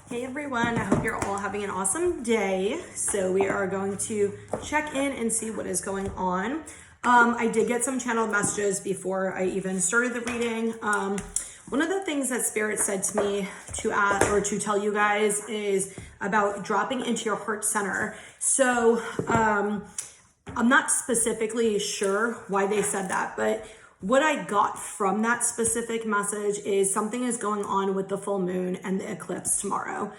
Hey everyone, I hope you're all having an awesome day. So we are going to check in and see what is going on. I did get some channeled messages before I even started the reading. One of the things that Spirit said to me to ask or to tell you guys is about dropping into your heart center. So I'm not specifically sure why they said that, but what I got from that specific message is something is going on with the full moon and the eclipse tomorrow.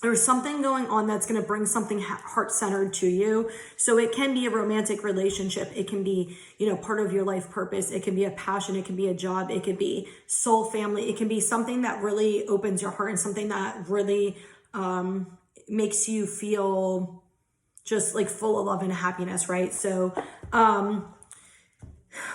There's something going on that's going to bring something heart-centered to you. So it can be a romantic relationship. It can be, part of your life purpose. It can be a passion. It can be a job. It could be soul family. It can be something that really opens your heart and something that really makes you feel just like full of love and happiness, right? So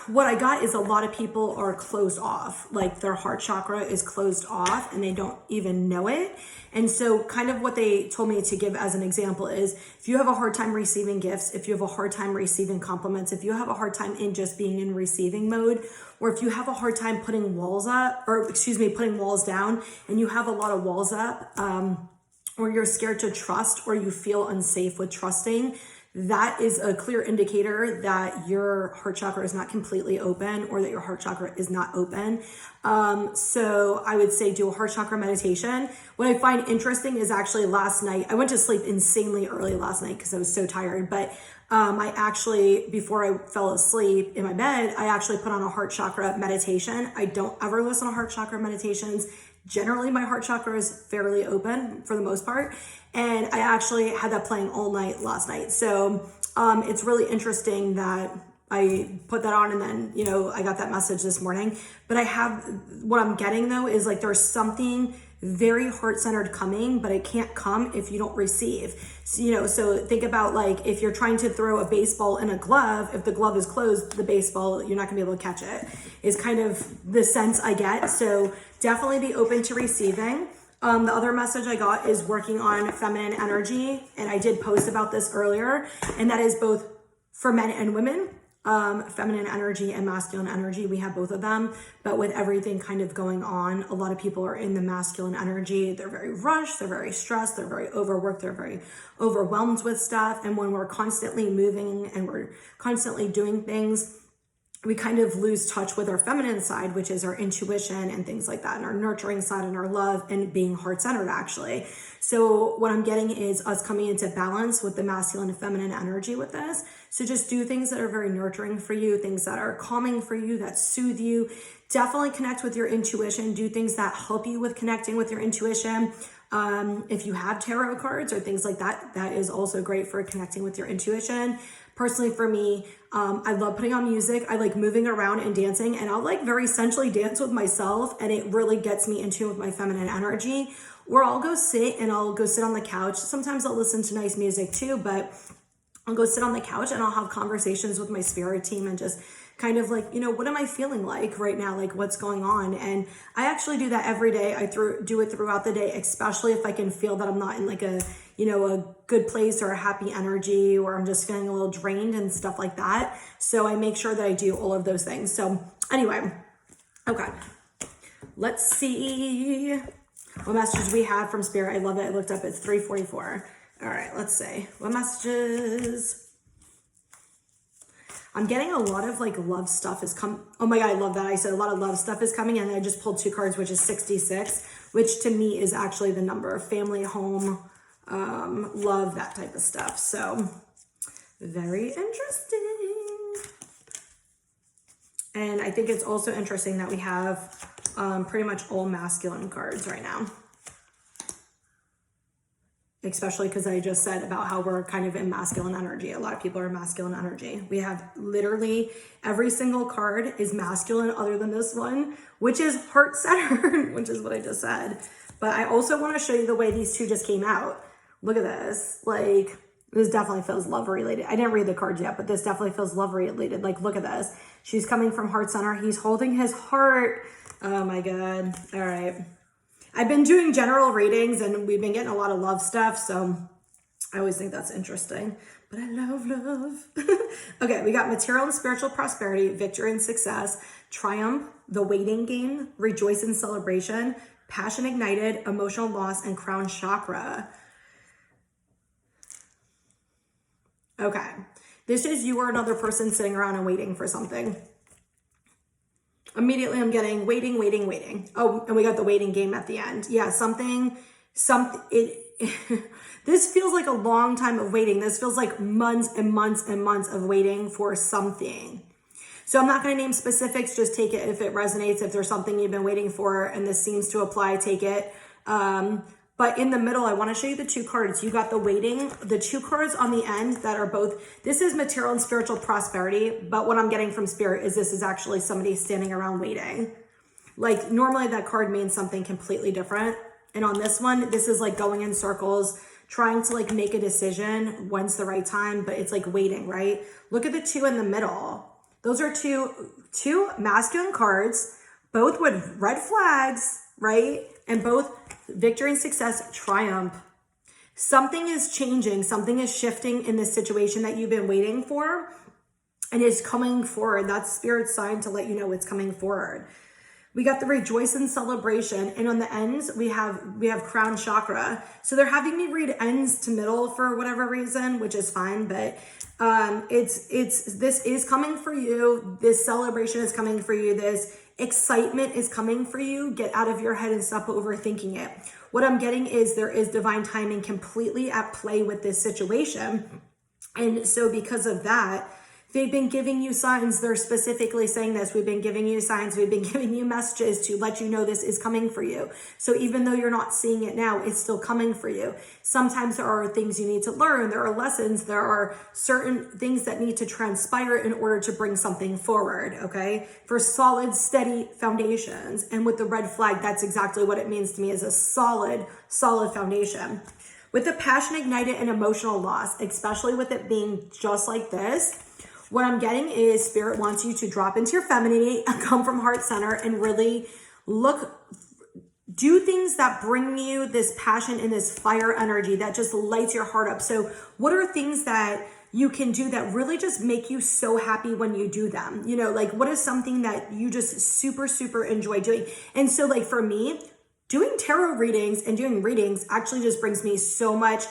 what I got is a lot of people are closed off, like their heart chakra is closed off and they don't even know it. And so kind of what they told me to give as an example is if you have a hard time receiving gifts, if you have a hard time receiving compliments, if you have a hard time in just being in receiving mode, or if you have a hard time putting walls down and you have a lot of walls up, or you're scared to trust or you feel unsafe with trusting, that is a clear indicator that your heart chakra is not completely open or that your heart chakra is not open. So I would say do a heart chakra meditation. What I find interesting is actually last night, I went to sleep insanely early last night because I was so tired, but I actually, before I fell asleep in my bed, I actually put on a heart chakra meditation. I don't ever listen to heart chakra meditations. Generally, my heart chakra is fairly open for the most part. And I actually had that playing all night last night. So it's really interesting that I put that on and then, I got that message this morning. But what I'm getting though is like there's something very heart-centered coming, but it can't come if you don't receive. So think about like if you're trying to throw a baseball in a glove, if the glove is closed, the baseball, you're not gonna be able to catch it, is kind of the sense I get. So definitely be open to receiving. The other message I got is working on feminine energy. And I did post about this earlier, and that is both for men and women. Feminine energy and masculine energy, we have both of them, but with everything kind of going on, a lot of people are in the masculine energy. They're very rushed, they're very stressed, they're very overworked, they're very overwhelmed with stuff. And when we're constantly moving and we're constantly doing things, we kind of lose touch with our feminine side, which is our intuition and things like that, and our nurturing side and our love and being heart-centered actually. So what I'm getting is us coming into balance with the masculine and feminine energy with this. So just do things that are very nurturing for you, things that are calming for you, that soothe you. Definitely connect with your intuition. Do things that help you with connecting with your intuition. If you have tarot cards or things like that, that is also great for connecting with your intuition. Personally, for me, I love putting on music. I like moving around and dancing, and I'll like very sensually dance with myself, and it really gets me in tune with my feminine energy. Or I'll go sit on the couch. Sometimes I'll listen to nice music too, but I'll go sit on the couch and I'll have conversations with my spirit team and just kind of like, what am I feeling like right now? Like what's going on? And I actually do that every day. I do it throughout the day, especially if I can feel that I'm not in like a good place or a happy energy, or I'm just feeling a little drained and stuff like that. So I make sure that I do all of those things. So anyway, okay, let's see what messages we have from Spirit. I love it. I looked up, it's 3:44. All right, let's see what messages. I'm getting a lot of like love stuff is oh my God, I love that. I said a lot of love stuff is coming, and I just pulled 2 cards, which is 66, which to me is actually the number of family, home, love, that type of stuff. So very interesting. And I think it's also interesting that we have pretty much all masculine cards right now. Especially because I just said about how we're kind of in masculine energy. A lot of people are masculine energy. We have literally every single card is masculine other than this one, which is heart-centered, which is what I just said. But I also want to show you the way these two just came out. Look at this. Like, this definitely feels love related. I didn't read the cards yet, but this definitely feels love related. Like, look at this. She's coming from heart center. He's holding his heart. Oh my God. All right. I've been doing general readings and we've been getting a lot of love stuff. So I always think that's interesting, but I love love. Okay. We got material and spiritual prosperity, victory and success, triumph, the waiting game, rejoice in celebration, passion ignited, emotional loss, and crown chakra. Okay. This is you or another person sitting around and waiting for something. Immediately I'm getting waiting, waiting, waiting. Oh, and we got the waiting game at the end. Yeah, this feels like a long time of waiting. This feels like months and months and months of waiting for something. So I'm not going to name specifics, just take it if it resonates. If there's something you've been waiting for and this seems to apply, take it. But in the middle, I want to show you the two cards. You got the waiting, the two cards on the end that are both, this is material and spiritual prosperity, but what I'm getting from spirit is this is actually somebody standing around waiting. Like normally that card means something completely different. And on this one, this is like going in circles, trying to like make a decision, when's the right time, but it's like waiting, right? Look at the two in the middle. Those are two masculine cards, both with red flags, right? And both victory and success, triumph. Something is changing, something is shifting in this situation that you've been waiting for and is coming forward. That's spirit's sign to let you know it's coming forward. We got the rejoice and celebration, and on the ends we have crown chakra. So they're having me read ends to middle for whatever reason, which is fine, but this is coming for you. This celebration is coming for you. This excitement is coming for you. Get out of your head and stop overthinking it. What I'm getting is there is divine timing completely at play with this situation. And so because of that, they've been giving you signs. They're specifically saying this. We've been giving you signs. We've been giving you messages to let you know this is coming for you. So even though you're not seeing it now, it's still coming for you. Sometimes there are things you need to learn. There are lessons. There are certain things that need to transpire in order to bring something forward, okay? For solid, steady foundations. And with the red flag, that's exactly what it means to me, is a solid foundation. With the passion ignited and emotional loss, especially with it being just like this, what I'm getting is spirit wants you to drop into your femininity, come from heart center, and really do things that bring you this passion and this fire energy that just lights your heart up. So what are things that you can do that really just make you so happy when you do them? You know, like what is something that you just super, super enjoy doing? And so like for me, doing tarot readings and doing readings actually just brings me so much.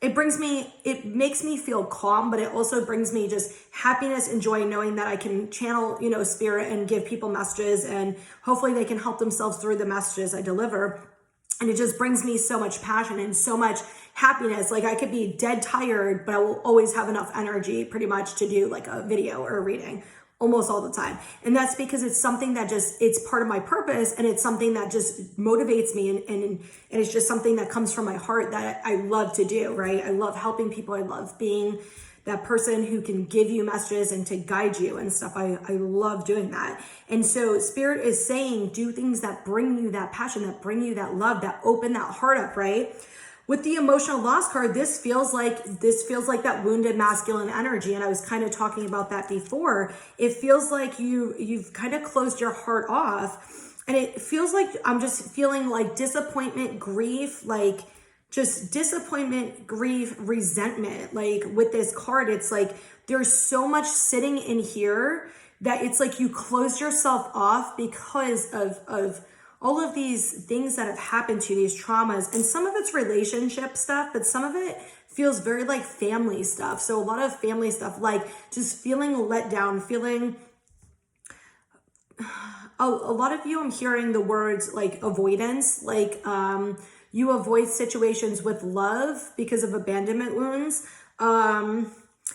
It makes me feel calm, but it also brings me just happiness and joy knowing that I can channel, you know, spirit and give people messages, and hopefully they can help themselves through the messages I deliver. And it just brings me so much passion and so much happiness. Like I could be dead tired, but I will always have enough energy pretty much to do like a video or a reading almost all the time. And that's because it's something that it's part of my purpose, and it's something that just motivates me, and it's just something that comes from my heart that I love to do, right? I love helping people. I love being that person who can give you messages and to guide you and stuff. I love doing that. And so spirit is saying, do things that bring you that passion, that bring you that love, that open that heart up, right? With the emotional loss card, this feels like that wounded masculine energy. And I was kind of talking about that before. It feels like you've kind of closed your heart off, and it feels like I'm just feeling like disappointment, grief, like just disappointment, grief, resentment. Like with this card, it's like there's so much sitting in here that it's like you closed yourself off because of all of these things that have happened to you, these traumas. And some of it's relationship stuff, but some of it feels very like family stuff. So a lot of family stuff, like just feeling let down, feeling, a lot of you, I'm hearing the words like avoidance, like you avoid situations with love because of abandonment wounds.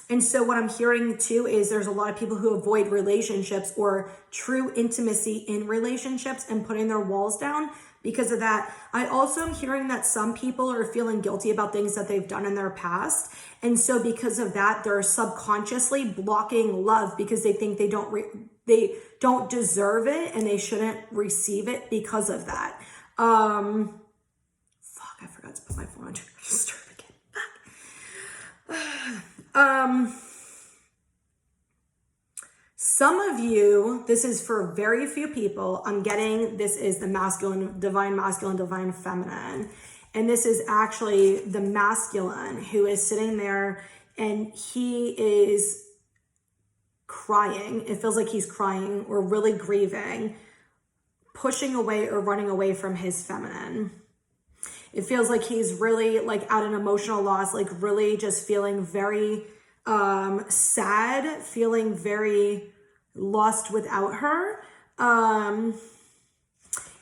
And so what I'm hearing too is there's a lot of people who avoid relationships or true intimacy in relationships and putting their walls down because of that. I also am hearing that some people are feeling guilty about things that they've done in their past. And so because of that, they're subconsciously blocking love because they think they don't deserve it and they shouldn't receive it because of that. I forgot to put my phone on register again. Some of you, this is for very few people, I'm getting this is the masculine, divine feminine. And this is actually the masculine who is sitting there and he is crying. It feels like he's crying or really grieving. pushing away or running away from his feminine. It feels like he's really like at an emotional loss, like really just feeling very sad, feeling very lost without her. And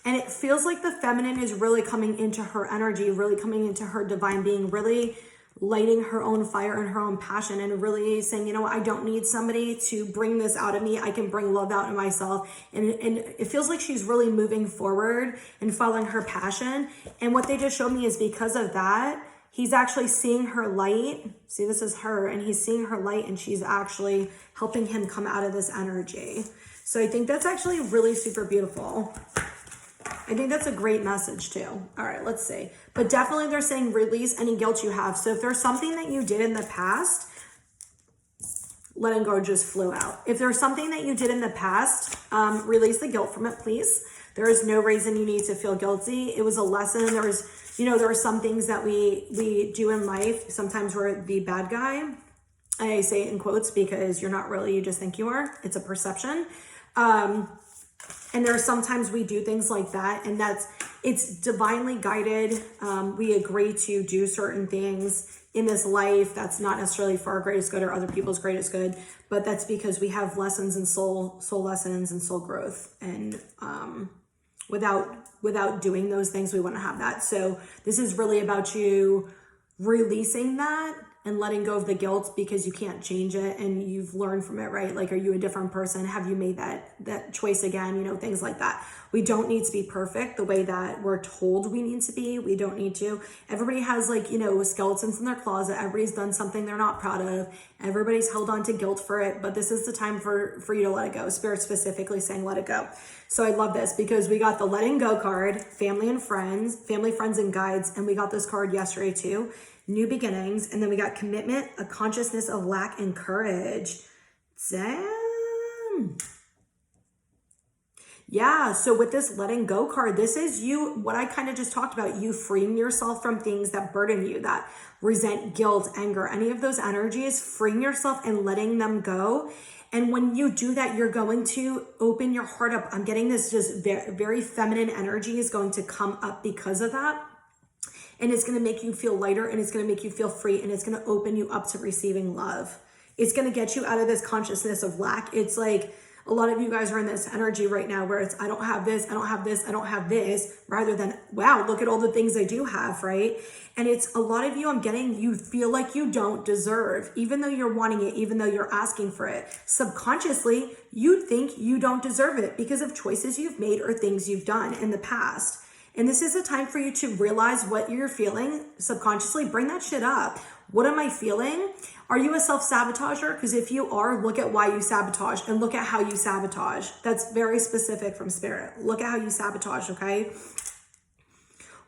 it feels like the feminine is really coming into her energy, really coming into her divine being, really lighting her own fire and her own passion, and really saying, you know what, I don't need somebody to bring this out of me. I can bring love out in myself. And it feels like she's really moving forward and following her passion. And what they just showed me is because of that, he's actually seeing her light. See, this is her, and he's seeing her light, and she's actually helping him come out of this energy. So I think that's actually really super beautiful. I think that's a great message too. All right, let's see. But definitely they're saying release any guilt you have. So if there's something that you did in the past, letting go just flew out. If there's something that you did in the past, release the guilt from it, please. There is no reason you need to feel guilty. It was a lesson. There are some things that we do in life. Sometimes we're the bad guy. I say it in quotes because you're not really, you just think you are. It's a perception. And there are sometimes we do things like that, and it's divinely guided. We agree to do certain things in this life that's not necessarily for our greatest good or other people's greatest good, but that's because we have lessons and soul lessons and soul growth. And without doing those things, we wouldn't have that. So this is really about you releasing that and letting go of the guilt because you can't change it and you've learned from it, right? Like, are you a different person? Have you made that choice again? You know, things like that. We don't need to be perfect the way that we're told we need to be. We don't need to. Everybody has, like, you know, skeletons in their closet. Everybody's done something they're not proud of. Everybody's held on to guilt for it, but this is the time for you to let it go. Spirit specifically saying let it go. So I love this because we got the letting go card, family, friends, and guides, and we got this card yesterday too. New beginnings, and then we got commitment, a consciousness of lack, and courage. Damn. Yeah, so with this letting go card, this is you, what I kind of just talked about, you freeing yourself from things that burden you, that resent, guilt, anger, any of those energies, freeing yourself and letting them go. And when you do that, you're going to open your heart up. I'm getting this just very feminine energy is going to come up because of that. And it's going to make you feel lighter, and it's going to make you feel free, and it's going to open you up to receiving love. It's going to get you out of this consciousness of lack. It's like a lot of you guys are in this energy right now where it's, I don't have this, I don't have this, I don't have this, rather than, wow, look at all the things I do have, right? And it's a lot of you, I'm getting, you feel like you don't deserve, even though you're wanting it, even though you're asking for it. Subconsciously, you think you don't deserve it because of choices you've made or things you've done in the past. And this is a time for you to realize what you're feeling subconsciously. Bring that shit up. What am I feeling? Are you a self-sabotager? Because if you are, look at why you sabotage and look at how you sabotage. That's very specific from spirit. Look at how you sabotage, okay?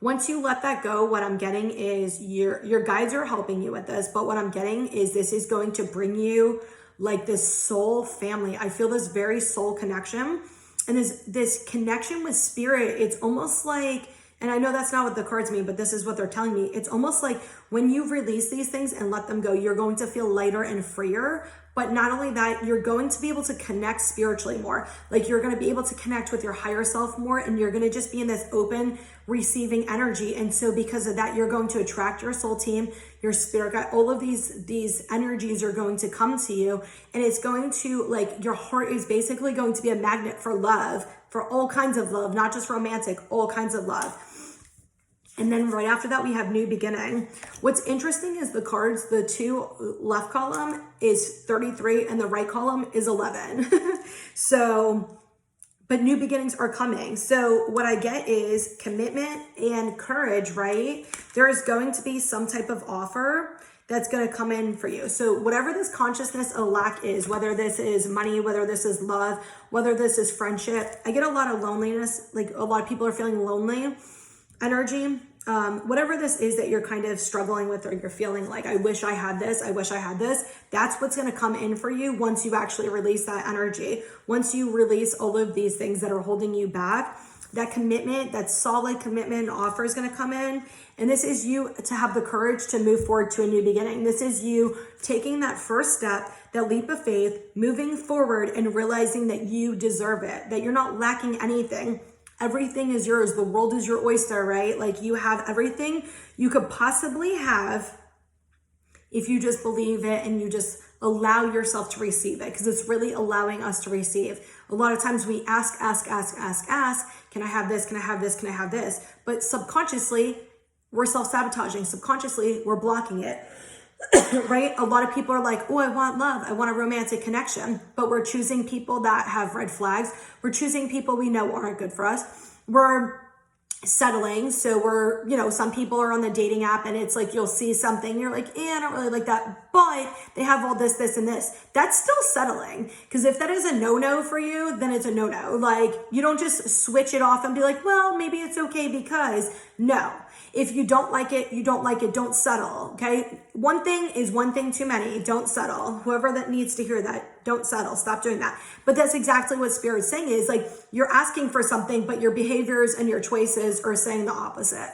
Once you let that go, what I'm getting is your guides are helping you with this, but what I'm getting is this is going to bring you like this soul family. I feel this very soul connection. And this connection with spirit, it's almost like, and I know that's not what the cards mean, but this is what they're telling me. It's almost like when you release these things and let them go, you're going to feel lighter and freer. But not only that, you're going to be able to connect spiritually more. Like, you're going to be able to connect with your higher self more, and you're going to just be in this open receiving energy. And so because of that, you're going to attract your soul team, your spirit guide, all of these energies are going to come to you, and it's going to, like, your heart is basically going to be a magnet for love, for all kinds of love, not just romantic, all kinds of love. And then right after that, we have new beginning. What's interesting is the cards, the two left column is 33 and the right column is 11. So, but new beginnings are coming. So what I get is commitment and courage, right? There is going to be some type of offer that's going to come in for you. So whatever this consciousness of lack is, whether this is money, whether this is love, whether this is friendship, I get a lot of loneliness. Like, a lot of people are feeling lonely energy. Whatever this is that you're kind of struggling with, or you're feeling like, I wish I had this, I wish I had this, that's what's going to come in for you once you actually release that energy. Once you release all of these things that are holding you back, that commitment, that solid commitment offer is going to come in. And this is you to have the courage to move forward to a new beginning. This is you taking that first step, that leap of faith, moving forward and realizing that you deserve it, that you're not lacking anything. Everything is yours. The world is your oyster, right? Like you have everything you could possibly have if you just believe it and you just allow yourself to receive it, because it's really allowing us to receive. A lot of times we ask, can I have this? Can I have this? Can I have this? But subconsciously, we're self-sabotaging. Subconsciously, we're blocking it, right? A lot of people are like, oh, I want love. I want a romantic connection. But we're choosing people that have red flags. We're choosing people we know aren't good for us. We're settling. So we're, some people are on the dating app and it's like, you'll see something, you're like, I don't really like that, but they have all this, and this. That's still settling. Because if that is a no-no for you, then it's a no-no. Like, you don't just switch it off and be like, well, maybe it's okay because, no. If you don't like it, you don't like it. Don't settle, okay? One thing is one thing too many. Don't settle. Whoever that needs to hear that, don't settle. Stop doing that. But that's exactly what Spirit's saying is like, you're asking for something, but your behaviors and your choices are saying the opposite,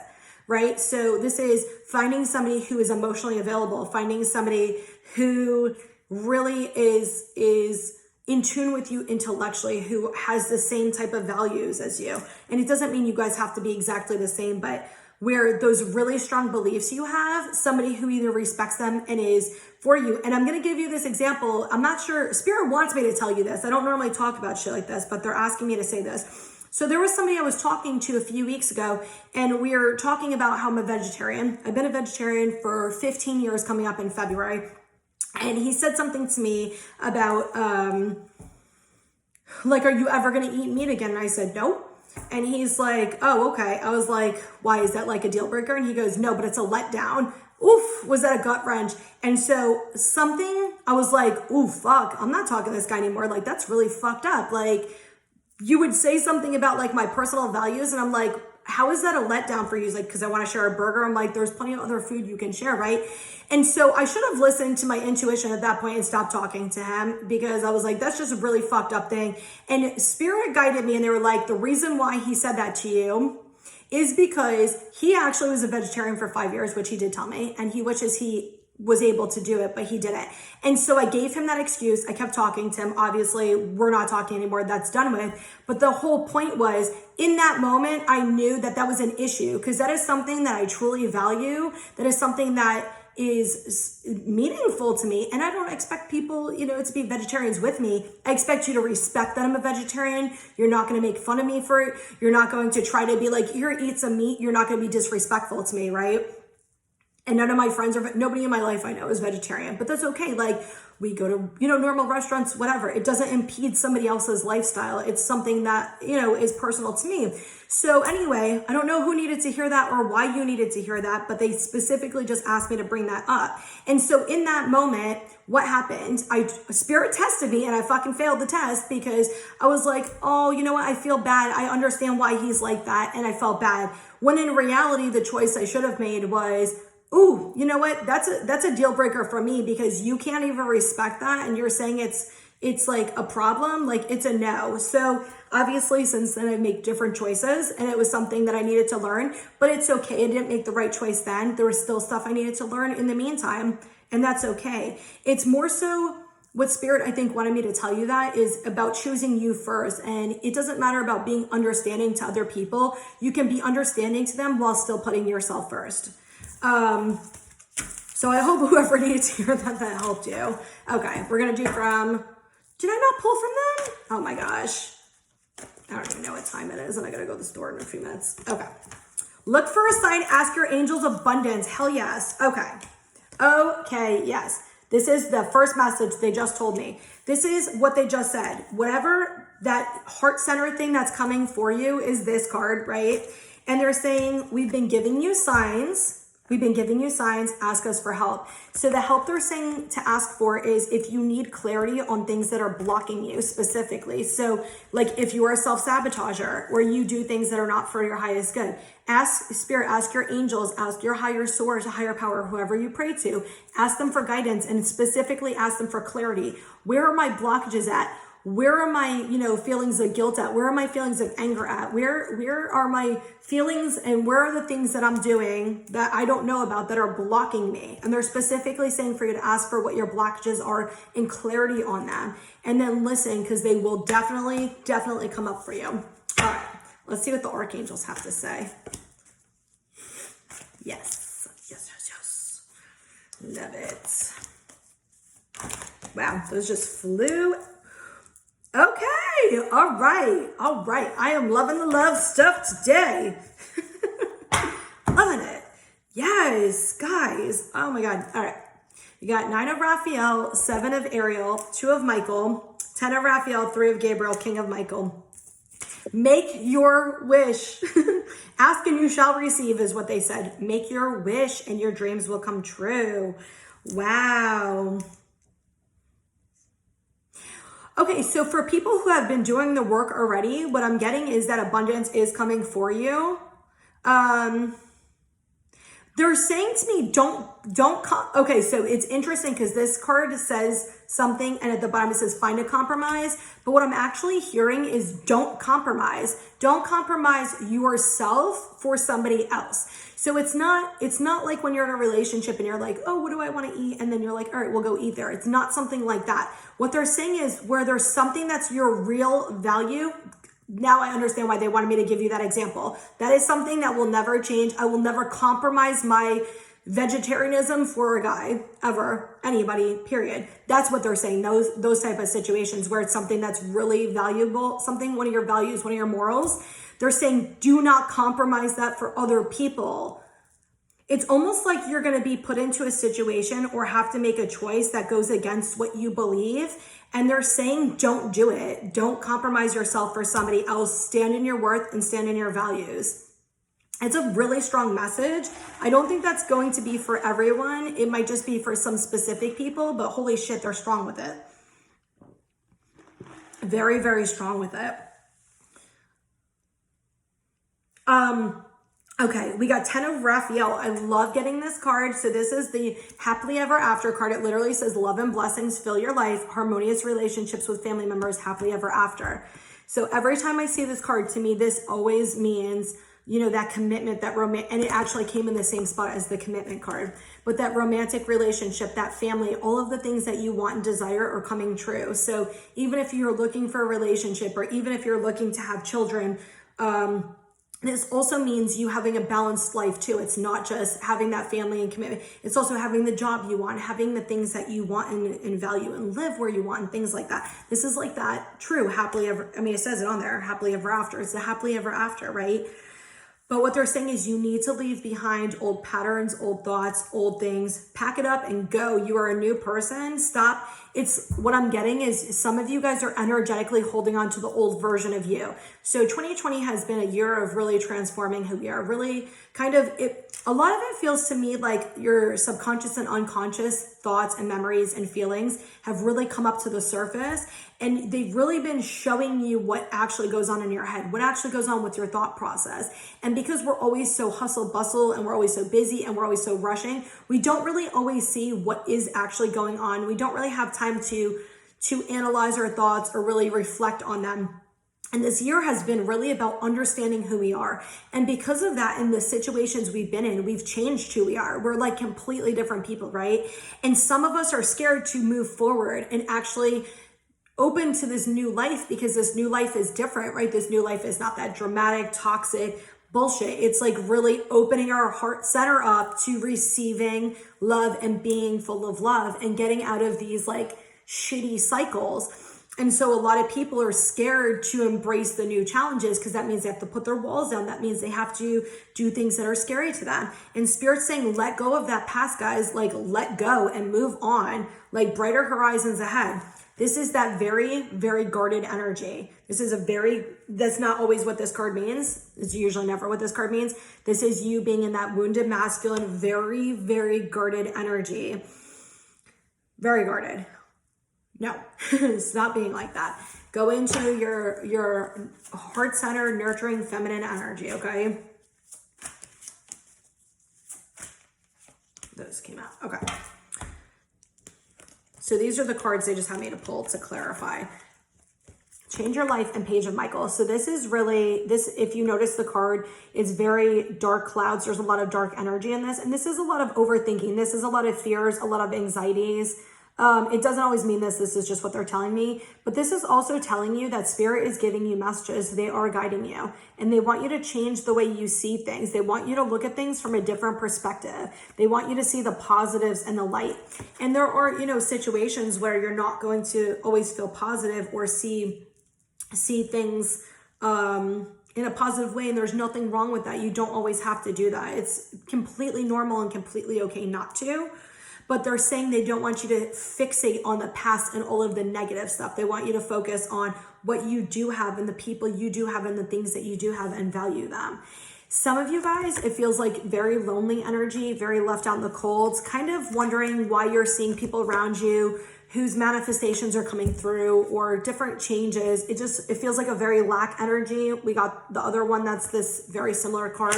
right? So this is finding somebody who is emotionally available, finding somebody who really is in tune with you intellectually, who has the same type of values as you. And it doesn't mean you guys have to be exactly the same, but where those really strong beliefs you have, somebody who either respects them and is for you. And I'm going to give you this example. I'm not sure, Spirit wants me to tell you this. I don't normally talk about shit like this, but they're asking me to say this. So there was somebody I was talking to a few weeks ago, and we were talking about how I'm a vegetarian. I've been a vegetarian for 15 years coming up in February. And he said something to me about, like, are you ever going to eat meat again? And I said, nope. And he's like, oh, okay. I was like, why, is that like a deal breaker? And he goes, no, but it's a letdown. Oof, was that a gut wrench? And so I was like, ooh, fuck, I'm not talking to this guy anymore. Like, that's really fucked up. Like, you would say something about like my personal values, and I'm like, how is that a letdown for you? He's like, because I want to share a burger. I'm like, there's plenty of other food you can share, right? And so I should have listened to my intuition at that point and stopped talking to him, because I was like, that's just a really fucked up thing. And Spirit guided me, and they were like, the reason why he said that to you is because he actually was a vegetarian for 5 years, which he did tell me, and he wishes he was able to do it, but he didn't. And so I gave him that excuse. I kept talking to him. Obviously, we're not talking anymore. That's done with. But the whole point was, in that moment, I knew that that was an issue, because that is something that I truly value. That is something that is meaningful to me. And I don't expect people, to be vegetarians with me. I expect you to respect that I'm a vegetarian. You're not going to make fun of me for it. You're not going to try to be like, here, eat some meat. You're not going to be disrespectful to me, right? And none of my friends nobody in my life I know is vegetarian, but that's okay. Like, we go to, normal restaurants, whatever. It doesn't impede somebody else's lifestyle. It's something that, is personal to me. So anyway, I don't know who needed to hear that or why you needed to hear that, but they specifically just asked me to bring that up. And so in that moment, what happened? Spirit tested me, and I fucking failed the test, because I was like, oh, you know what? I feel bad. I understand why he's like that. And I felt bad. When in reality, the choice I should have made was, ooh, you know what? That's a deal breaker for me, because you can't even respect that. And you're saying it's like a problem, like it's a no. So obviously, since then I make different choices, and it was something that I needed to learn, but it's okay. I didn't make the right choice then. There was still stuff I needed to learn in the meantime, and that's okay. It's more so what Spirit, I think, wanted me to tell you that is about choosing you first. And it doesn't matter about being understanding to other people. You can be understanding to them while still putting yourself first. So I hope whoever needed to hear that helped you. Okay, we're gonna do from, did I not pull from them? Oh my gosh. I don't even know what time it is, and I gotta go to the store in a few minutes. Okay. Look for a sign, ask your angels abundance. Hell yes. Okay, yes. This is the first message they just told me. This is what they just said. Whatever that heart-centered thing that's coming for you is this card, right? And they're saying, we've been giving you signs. We've been giving you signs, ask us for help. So the help they're saying to ask for is if you need clarity on things that are blocking you specifically. So like if you are a self-sabotager or you do things that are not for your highest good, ask Spirit, ask your angels, ask your higher source, higher power, whoever you pray to, ask them for guidance, and specifically ask them for clarity. Where are my blockages at? Where are my, feelings of guilt at? Where are my feelings of anger at? Where are my feelings, and where are the things that I'm doing that I don't know about that are blocking me? And they're specifically saying for you to ask for what your blockages are and clarity on them. And then listen, because they will definitely come up for you. All right. Let's see what the archangels have to say. Yes, yes, yes, yes. Love it. Wow, those just flew. Okay, all right, all right. I am loving the love stuff today. Loving it. Yes, guys. Oh my God. All right. You got 9 of Raphael, 7 of Ariel, 2 of Michael, 10 of Raphael, 3 of Gabriel, King of Michael. Make your wish. Ask and you shall receive is what they said. Make your wish and your dreams will come true. Wow. Okay, so for people who have been doing the work already, what I'm getting is that abundance is coming for you. They're saying to me, okay, so it's interesting because this card says something and at the bottom it says find a compromise. But what I'm actually hearing is don't compromise. Don't compromise yourself for somebody else. So it's not like when you're in a relationship and you're like, oh, what do I want to eat? And then you're like, all right, we'll go eat there. It's not something like that. What they're saying is where there's something that's your real value. Now I understand why they wanted me to give you that example. That is something that will never change. I will never compromise my vegetarianism for a guy, ever, anybody, period. That's what they're saying. Those type of situations where it's something that's really valuable, something, one of your values, one of your morals. They're saying, do not compromise that for other people. It's almost like you're going to be put into a situation or have to make a choice that goes against what you believe. And they're saying, don't do it. Don't compromise yourself for somebody else. Stand in your worth and stand in your values. It's a really strong message. I don't think that's going to be for everyone. It might just be for some specific people, but holy shit, they're strong with it. Very, very strong with it. Okay, we got 10 of Raphael. I love getting this card. So this is the happily ever after card. It literally says love and blessings fill your life, harmonious relationships with family members, happily ever after. So every time I see this card, to me, this always means, you know, that commitment, that and it actually came in the same spot as the commitment card, but that romantic relationship, that family, all of the things that you want and desire are coming true. So even if you're looking for a relationship or even if you're looking to have children, this also means you having a balanced life too. It's not just having that family and commitment. It's also having the job you want, having the things that you want and value and live where you want and things like that. This is like that true happily ever. I mean, it says it on there, happily ever after. It's the happily ever after, right? But what they're saying is you need to leave behind old patterns, old thoughts, old things, pack it up and go. You are a new person. Stop. It's what I'm getting is some of you guys are energetically holding on to the old version of you. So 2020 has been a year of really transforming who we are. Really kind of a lot of it feels to me like your subconscious and unconscious thoughts and memories and feelings have really come up to the surface. And they've really been showing you what actually goes on in your head, what actually goes on with your thought process. And because we're always so hustle bustle and we're always so busy and we're always so rushing, we don't really always see what is actually going on. We don't really have time to analyze our thoughts or really reflect on them. And this year has been really about understanding who we are. And because of that, in the situations we've been in, we've changed who we are. We're like completely different people, right? And some of us are scared to move forward and actually open to this new life because this new life is different, right? This new life is not that dramatic, toxic bullshit. It's like really opening our heart center up to receiving love and being full of love and getting out of these like shitty cycles. And so a lot of people are scared to embrace the new challenges because that means they have to put their walls down. That means they have to do things that are scary to them. And Spirit's saying, let go of that past, guys. Like, let go and move on. Like, brighter horizons ahead. This is that very, very guarded energy. This is that's not always what this card means. It's usually never what this card means. This is you being in that wounded masculine, very, very guarded energy. Very guarded. No, stop being like that. Go into your heart center, nurturing feminine energy, okay? Those came out, okay. So these are the cards they just had me to pull to clarify. Change your life and Page of Michael. So this is really, if you notice the card, it's very dark clouds. There's a lot of dark energy in this. And this is a lot of overthinking. This is a lot of fears, a lot of anxieties. It doesn't always mean this. This is just what they're telling me. But this is also telling you that spirit is giving you messages. They are guiding you. And they want you to change the way you see things. They want you to look at things from a different perspective. They want you to see the positives and the light. And there are, situations where you're not going to always feel positive or see things in a positive way. And there's nothing wrong with that. You don't always have to do that. It's completely normal and completely okay not to. But they're saying they don't want you to fixate on the past and all of the negative stuff. They want you to focus on what you do have and the people you do have and the things that you do have and value them. Some of you guys, it feels like very lonely energy, very left out in the cold, kind of wondering why you're seeing people around you whose manifestations are coming through or different changes. It feels like a very lack energy. We got the other one that's this very similar card.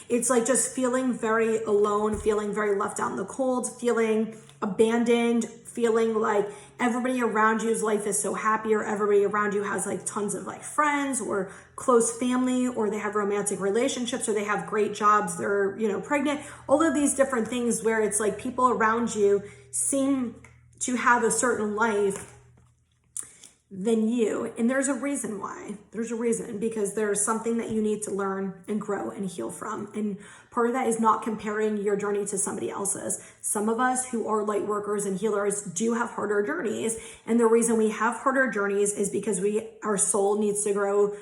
It's like just feeling very alone, feeling very left out in the cold, feeling abandoned, feeling like everybody around you's life is so happy, or everybody around you has like tons of like friends or close family, or they have romantic relationships, or they have great jobs, they're, pregnant, all of these different things where it's like people around you seem to have a certain life than you. And there's a reason why. There's a reason, because there's something that you need to learn and grow and heal from. And part of that is not comparing your journey to somebody else's. Some of us who are light workers and healers do have harder journeys. And the reason we have harder journeys is because our soul needs to grow,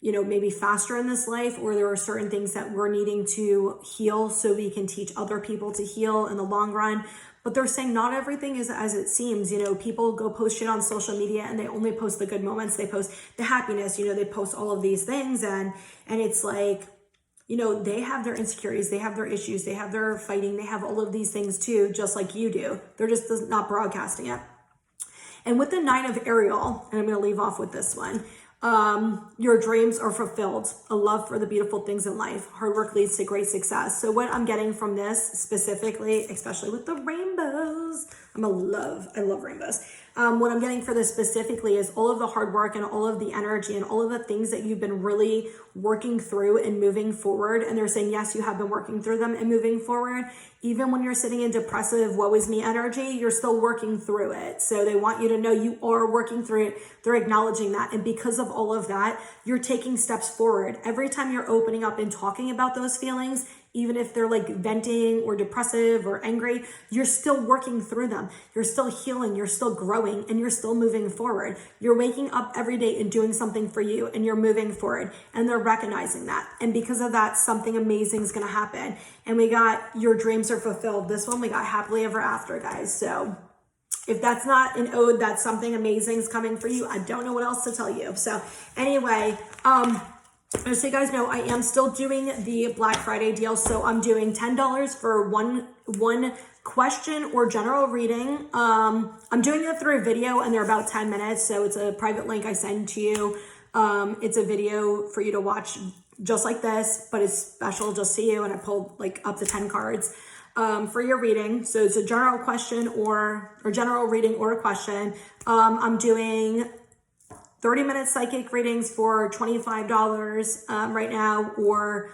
maybe faster in this life, or there are certain things that we're needing to heal so we can teach other people to heal in the long run. But they're saying not everything is as it seems. People go post shit on social media and they only post the good moments. They post the happiness, they post all of these things. And it's like, they have their insecurities, they have their issues, they have their fighting, they have all of these things too, just like you do. They're just not broadcasting it. And with the 9 of Ariel, and I'm going to leave off with this one, your dreams are fulfilled, a love for the beautiful things in life. Hard work leads to great success. So what I'm getting from this specifically, especially with the rainbows, I love rainbows. What I'm getting for this specifically is all of the hard work and all of the energy and all of the things that you've been really working through and moving forward. And they're saying, yes, you have been working through them and moving forward. Even when you're sitting in depressive, woe is me energy, you're still working through it. So they want you to know you are working through it. They're acknowledging that. And because of all of that, you're taking steps forward. Every time you're opening up and talking about those feelings, even if they're like venting or depressive or angry, you're still working through them. You're still healing, you're still growing, and you're still moving forward. You're waking up every day and doing something for you, and you're moving forward, and they're recognizing that. And because of that, something amazing is going to happen. And we got your dreams are fulfilled. This one, we got happily ever after, guys. So if that's not an ode that something amazing is coming for you, I don't know what else to tell you. So anyway, just so you guys know, I am still doing the Black Friday deal. So I'm doing $10 for one question or general reading. I'm doing it through a video, and they're about 10 minutes. So it's a private link I send to you. It's a video for you to watch just like this, but it's special just to you. And I pulled like up to 10 cards for your reading. So it's a general question or general reading or a question. I'm doing 30-minute psychic readings for $25 right now, or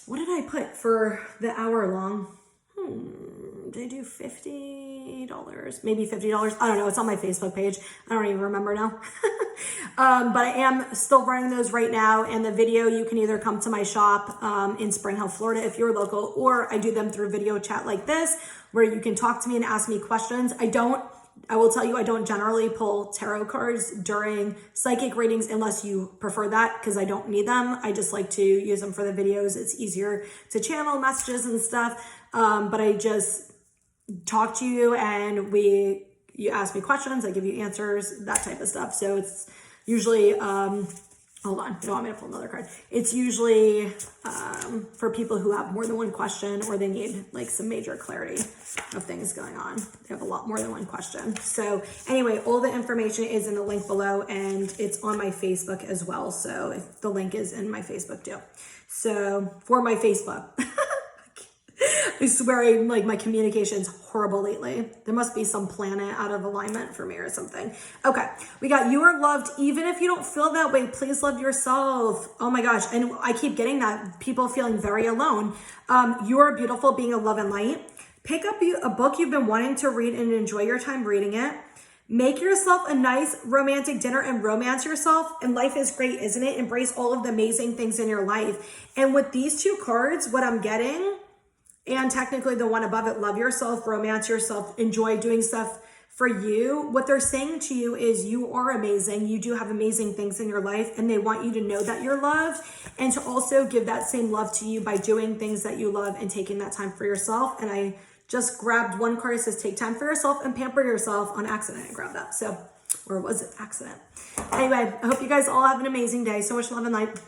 what did I put for the hour long? Did I do $50? Maybe $50. I don't know. It's on my Facebook page. I don't even remember now. But I am still running those right now. And the video, you can either come to my shop in Spring Hill, Florida, if you're local, or I do them through video chat like this, where you can talk to me and ask me questions. I will tell you, I don't generally pull tarot cards during psychic readings unless you prefer that, because I don't need them. I just like to use them for the videos. It's easier to channel messages and stuff. But I just talk to you and you ask me questions, I give you answers, that type of stuff. So it's usually, hold on, you don't want me to pull another card. It's usually for people who have more than one question, or they need like some major clarity of things going on. They have a lot more than one question. So anyway, all the information is in the link below, and it's on my Facebook as well. So the link is in my Facebook too. So for my Facebook. I swear, my communication's horrible lately. There must be some planet out of alignment for me or something. Okay, we got you are loved. Even if you don't feel that way, please love yourself. Oh my gosh, and I keep getting that. People feeling very alone. You are beautiful, being a love and light. Pick up a book you've been wanting to read and enjoy your time reading it. Make yourself a nice romantic dinner and romance yourself. And life is great, isn't it? Embrace all of the amazing things in your life. And with these two cards, what I'm getting, and technically the one above it, love yourself, romance yourself, enjoy doing stuff for you. What they're saying to you is you are amazing. You do have amazing things in your life, and they want you to know that you're loved and to also give that same love to you by doing things that you love and taking that time for yourself. And I just grabbed one card that says take time for yourself and pamper yourself on accident. I grabbed that. So, or was it accident? Anyway, I hope you guys all have an amazing day. So much love and light.